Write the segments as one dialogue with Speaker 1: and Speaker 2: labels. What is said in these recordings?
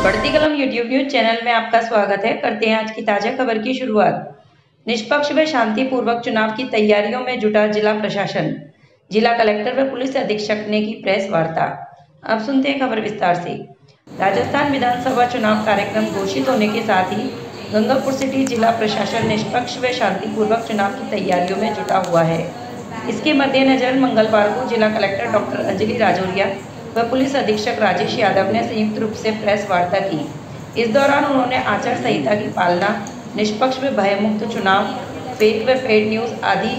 Speaker 1: बढ़ती कलम YouTube news channel में आपका स्वागत है। करते हैं आज की ताजा खबर की शुरुआत। निष्पक्ष व शांतिपूर्वक चुनाव की तैयारियों में जुटा जिला प्रशासन। जिला कलेक्टर व पुलिस अधीक्षक ने की प्रेस वार्ता। अब सुनते हैं खबर विस्तार से। राजस्थान विधानसभा चुनाव कार्यक्रम घोषित होने के साथ ही गंगापुर सिटी जिला प्रशासन निष्पक्ष व शांतिपूर्वक चुनाव की तैयारियों में जुटा हुआ है। इसके मद्देनजर मंगलवार को जिला कलेक्टर डॉक्टर अंजलि राजौरिया व पुलिस अधीक्षक राजेश यादव ने संयुक्त रूप से प्रेस वार्ता की। इस दौरान उन्होंने आचार संहिता की पालना, निष्पक्ष व भयमुक्त चुनाव, फेक व पेड न्यूज आदि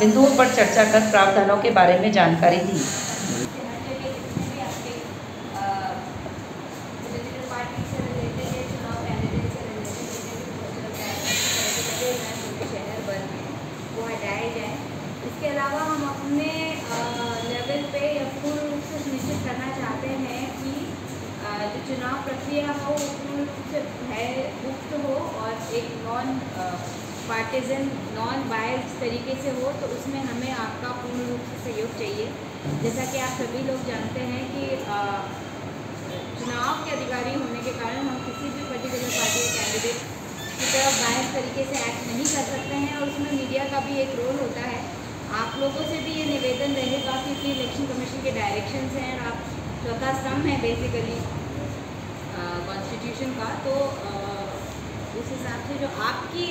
Speaker 1: बिंदुओं पर चर्चा कर प्रावधानों के बारे में जानकारी दी।
Speaker 2: इसके अलावा हम अपने लेवल पे या पूर्ण रूप से सुनिश्चित करना चाहते हैं कि जो चुनाव प्रक्रिया हो वो पूर्ण रूप से भय मुक्त हो और एक नॉन पार्टिजन नॉन बायस्ड तरीके से हो, तो उसमें हमें आपका पूर्ण रूप से सहयोग चाहिए। जैसा कि आप सभी लोग जानते हैं कि चुनाव के अधिकारी होने के कारण हम किसी भी पर्टिकुलर पार्टी के कैंडिडेट की तरफ बायस तरीके से एक्ट नहीं कर सकते हैं और उसमें मीडिया का भी एक रोल होता है। आप लोगों से भी ये निवेदन रहेगा क्योंकि इलेक्शन कमीशन के डायरेक्शंस हैं और आप चौथा स्तंभ है बेसिकली कॉन्स्टिट्यूशन का, तो उस हिसाब से जो आपकी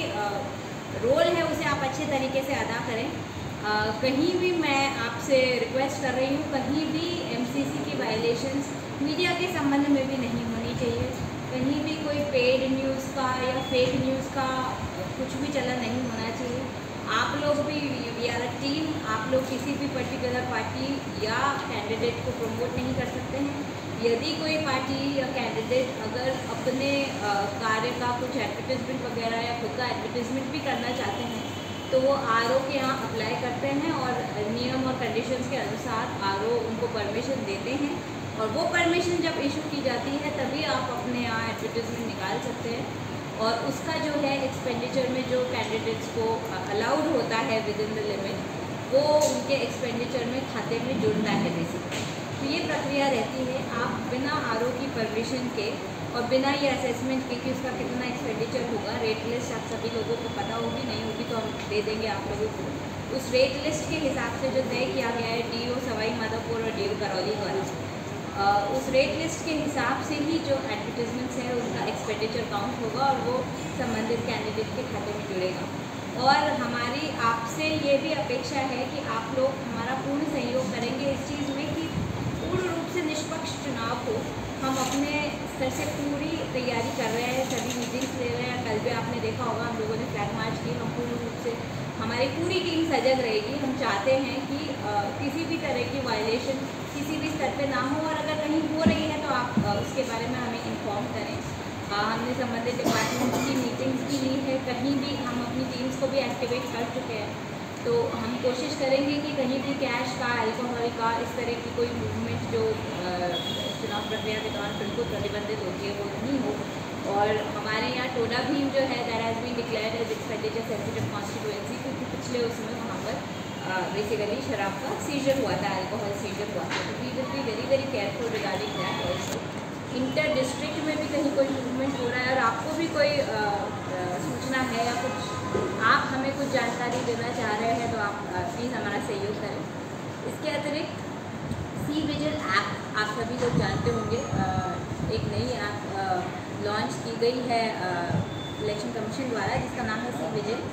Speaker 2: रोल है उसे आप अच्छे तरीके से अदा करें। कहीं भी मैं आपसे रिक्वेस्ट कर रही हूँ, कहीं भी एमसीसी की वायलेशंस मीडिया के संबंध में भी नहीं होनी चाहिए। कहीं भी कोई पेड न्यूज़ का या फेक न्यूज़ का कुछ भी चलन नहीं होना चाहिए। आप लोग भी वी आर अ टीम, आप लोग किसी भी पर्टिकुलर पार्टी या कैंडिडेट को प्रमोट नहीं कर सकते हैं। यदि कोई पार्टी या कैंडिडेट अगर अपने कार्य का कुछ एडवर्टीजमेंट वगैरह या खुद का एडवर्टीजमेंट भी करना चाहते हैं तो वो आरओ के यहाँ अप्लाई करते हैं और नियम और कंडीशंस के अनुसार आरओ उनको परमिशन देते हैं और वो परमिशन जब इशू की जाती है तभी आप अपने यहाँ एडवर्टीजमेंट निकाल सकते हैं और उसका जो है एक्सपेंडिचर में जो कैंडिडेट्स को अलाउड होता है विद इन द लिमिट वो उनके एक्सपेंडिचर में खाते में जुड़ना है बेसिकली। तो ये प्रक्रिया रहती है। आप बिना आरओ की परमिशन के और बिना ये असेसमेंट के कि उसका कितना एक्सपेंडिचर होगा, रेट लिस्ट आप सभी लोगों को पता होगी, नहीं होगी तो हम दे देंगे आप लोगों को। उस रेट लिस्ट के हिसाब से जो तय किया गया है डीओ सवाई माधोपुर और डीओ करौली द्वारा, उस रेट लिस्ट के हिसाब से ही जो एडवर्टीजमेंट्स हैं उनका एक्सपेंडिचर काउंट होगा और वो संबंधित कैंडिडेट के खाते में जुड़ेगा। और हमारी आपसे ये भी अपेक्षा है कि आप लोग हमारा पूर्ण सहयोग करेंगे इस चीज़ में कि पूर्ण रूप से निष्पक्ष चुनाव हो। हम अपने स्तर से पूरी तैयारी कर रहे हैं, सभी मीटिंग्स ले रहे हैं। कल भी आपने देखा होगा हम लोगों ने फ्लैग मार्च की। हम पूर्ण रूप से हमारी पूरी टीम सजग रहेगी। हम चाहते हैं कि किसी भी तरह की वायलेशन किसी भी स्तर पे ना हो और अगर कहीं हो रही है तो आप उसके बारे में हमें इन्फॉर्म करें। हमने संबंधित डिपार्टमेंट की मीटिंग्स भी ली है, कहीं भी हम अपनी टीम्स को भी एक्टिवेट कर चुके हैं। तो हम कोशिश करेंगे कि कहीं भी कैश का, अल्कोहल का, इस तरह की कोई मूवमेंट जो चुनाव प्रक्रिया के दौरान बिल्कुल प्रतिबंधित होती है वो नहीं हो। और हमारे यहाँ टोडा भीम जो है that has been declared as expenditure sensitive constituency, क्योंकि पिछले उसमें वहाँ पर बेसिकली शराब का सीजर हुआ था, अल्कोहल सीजर हुआ था। तो we will be very very careful regarding that also. Inter district में भी कहीं कोई मूवमेंट हो रहा है और आपको भी कोई सूचना है या कुछ आप हमें कुछ जानकारी देना चाह रहे हैं तो आप प्लीज़ हमारा सहयोग करें। इसके अतिरिक्त सी विजिल ऐप आप सभी लोग जानते होंगे, एक नई ऐप लॉन्च की गई है इलेक्शन कमीशन द्वारा जिसका नाम है सी विजिल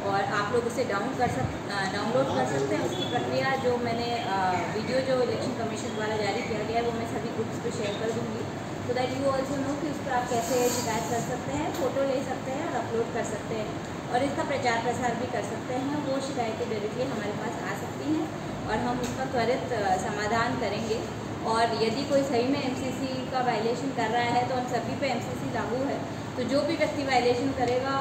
Speaker 2: और आप लोग उसे डाउनलोड कर सकते हैं। उसकी प्रक्रिया जो मैंने वीडियो जो इलेक्शन कमीशन द्वारा जारी किया गया है वो मैं सभी ग्रुप्स पे शेयर कर दूँगी so that you also know कि उस पर आप कैसे शिकायत कर सकते हैं, फ़ोटो ले सकते हैं और अपलोड कर सकते हैं और इसका प्रचार प्रसार भी कर सकते हैं। वो शिकायतें डायरेक्टली हमारे पास आ सकती हैं और हम उसका त्वरित समाधान करेंगे। और यदि कोई सही में एमसीसी का वायलेशन कर रहा है तो हम सभी पे एमसीसी लागू है, तो जो भी व्यक्ति वायलेशन करेगा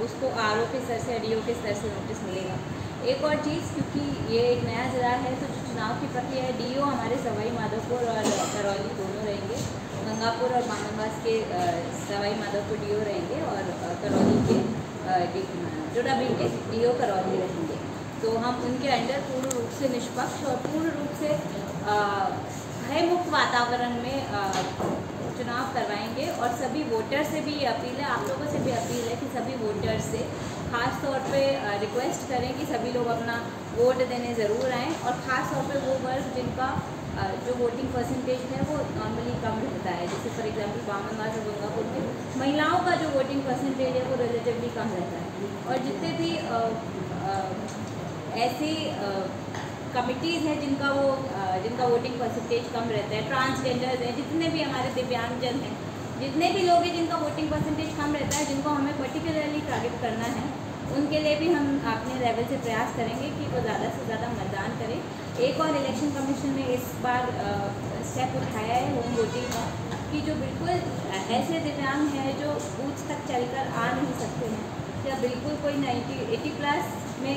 Speaker 2: उसको आरओ के स्तर से, डीओ के स्तर से नोटिस मिलेगा। एक और चीज़, क्योंकि ये एक नया ज़िला है तो जो चुनाव की प्रक्रिया है डीओ हमारे सवाई माधोपुर और करौली दोनों रहेंगे। गंगापुर और बांगरबास के सवाई माधोपुर डीओ रहेंगे और करौली के टोडा भीम के डीओ करौली रहेंगे। तो हम उनके अंडर पूर्ण रूप से निष्पक्ष और पूर्ण रूप से भयमुक्त वातावरण में चुनाव करवाएंगे। और सभी वोटर से भी ये अपील है, आप लोगों से भी अपील है कि सभी वोटर्स से ख़ास तौर पे रिक्वेस्ट करें कि सभी लोग अपना वोट देने ज़रूर आएँ। और ख़ास तौर पे वो वर्ग जिनका जो वोटिंग परसेंटेज है वो नॉर्मली कम रहता है, जैसे फॉर एग्जांपल बामनवास और गंगापुर में महिलाओं का जो वोटिंग परसेंटेज है वो रिलेटिवली कम रहता है। और जितने भी ऐसी कमिटीज़ हैं जिनका वोटिंग परसेंटेज कम रहता है, ट्रांसजेंडर्स हैं, जितने भी हमारे दिव्यांगजन हैं, जितने भी लोग हैं जिनका वोटिंग परसेंटेज कम रहता है, जिनको हमें पर्टिकुलरली टारगेट करना है, उनके लिए भी हम अपने लेवल से प्रयास करेंगे कि वो ज़्यादा से ज़्यादा मतदान करें। एक और इलेक्शन कमीशन ने इस बार स्टेप उठाया है होम वोटिंग का, कि जो बिल्कुल ऐसे दिव्यांग हैं जो बूथ तक चलकर आ नहीं सकते हैं, या बिल्कुल कोई 80 प्लस में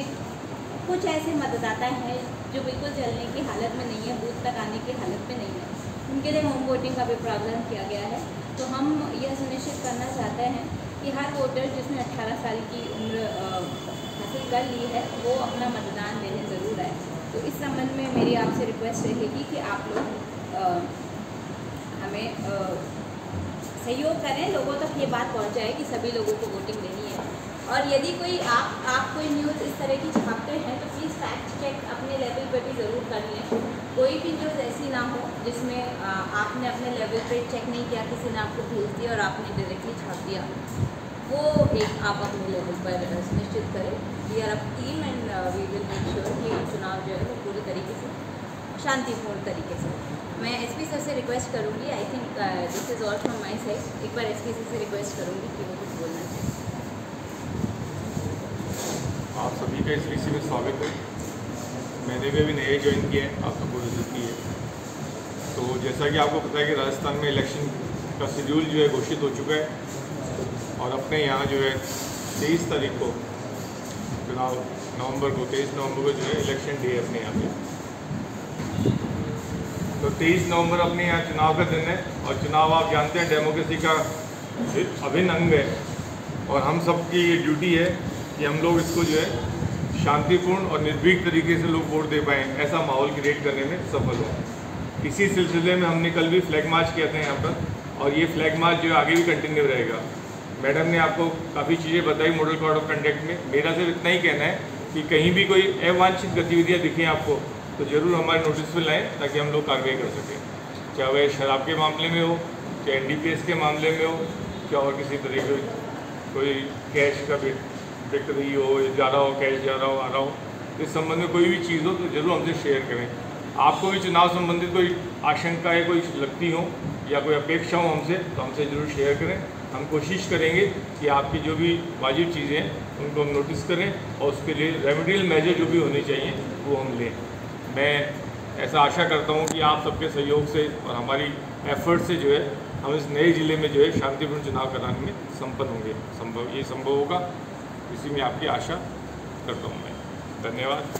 Speaker 2: कुछ ऐसे मतदाता हैं जो बिल्कुल चलने की हालत में नहीं है, बूथ तक आने की हालत में नहीं है, उनके लिए होम वोटिंग का भी प्रावधान किया गया है। तो हम यह सुनिश्चित करना चाहते हैं कि हर वोटर जिसने 18 साल की उम्र हासिल कर ली है वो अपना मतदान देने ज़रूर आए। तो इस संबंध में मेरी आपसे रिक्वेस्ट रहेगी कि आप लोग हमें सहयोग करें, लोगों तक ये बात पहुंचाएं कि सभी लोगों को वोटिंग देनी है। और यदि कोई आप कोई न्यूज़ इस तरह की छापते हैं तो प्लीज़ फैक्ट चेक अपने लेवल पर भी ज़रूर कर लें। कोई भी न्यूज़ ऐसी ना हो जिसमें आपने अपने लेवल पे चेक नहीं किया, किसी ने आपको भेज दिया और आपने डायरेक्टली छाप दिया, वो एक आप अपने लेवल पर सुनिश्चित करें। We are a team and we will make sure कि चुनाव जो है वो पूरी तरीके से शांतिपूर्ण तरीके से। मैं एसपी सर से रिक्वेस्ट करूँगी, I think this is all from my side. एक बार एसपी सर से रिक्वेस्ट करूँगी कि वो कुछ बोलना चाहिए।
Speaker 3: आप सभी का इस विषय में स्वागत है। मैंने भी अभी नए ज्वाइन किया है, आप सबको विजिट की है। तो जैसा कि आपको पता है कि राजस्थान में इलेक्शन का शेड्यूल जो है घोषित हो चुका है और अपने यहाँ जो है 23 तारीख को चुनाव, 23 नवंबर को जो है इलेक्शन डे है अपने यहाँ पे। तो 23 नवंबर अपने यहाँ चुनाव का दिन है और चुनाव आप जानते हैं डेमोक्रेसी का अभिन्न अंग है और हम सब की ये ड्यूटी है कि हम लोग इसको जो है शांतिपूर्ण और निर्भीक तरीके से लोग वोट दे पाएँ, ऐसा माहौल क्रिएट करने में सफल हों। इसी सिलसिले में हमने कल भी फ्लैग मार्च किया था यहाँ पर और ये फ्लैग मार्च जो है आगे भी कंटिन्यू रहेगा। मैडम ने आपको काफ़ी चीज़ें बताई मॉडल कोड ऑफ कंडक्ट में। मेरा सिर्फ इतना ही कहना है कि कहीं भी कोई अवांछित गतिविधियाँ दिखें आपको तो ज़रूर हमारे नोटिस पर लाएँ ताकि हम लोग कार्रवाई कर सकें, चाहे वह शराब के मामले में हो, चाहे NDPS के मामले में हो, क्या और किसी तरह के कोई कैश का बिक रही हो, जा रहा हो, कैश जा रहा हो, आ रहा हो, इस संबंध में कोई भी चीज़ हो तो ज़रूर हमसे शेयर करें। आपको भी चुनाव संबंधित कोई आशंका है, कोई लगती हो या कोई अपेक्षा हो हमसे तो हमसे ज़रूर शेयर करें। हम कोशिश करेंगे कि आपकी जो भी वाजिब चीज़ें हैं उनको हम नोटिस करें और उसके लिए रेमेडियल मेजर जो भी होने चाहिए वो हम लें। मैं ऐसा आशा करता हूँ कि आप सबके सहयोग से और हमारी एफर्ट से जो है हम इस नए ज़िले में जो है शांतिपूर्ण चुनाव कराने में संपन्न होंगे। ये संभव होगा, इसी में आपकी आशा करता हूँ मैं। धन्यवाद।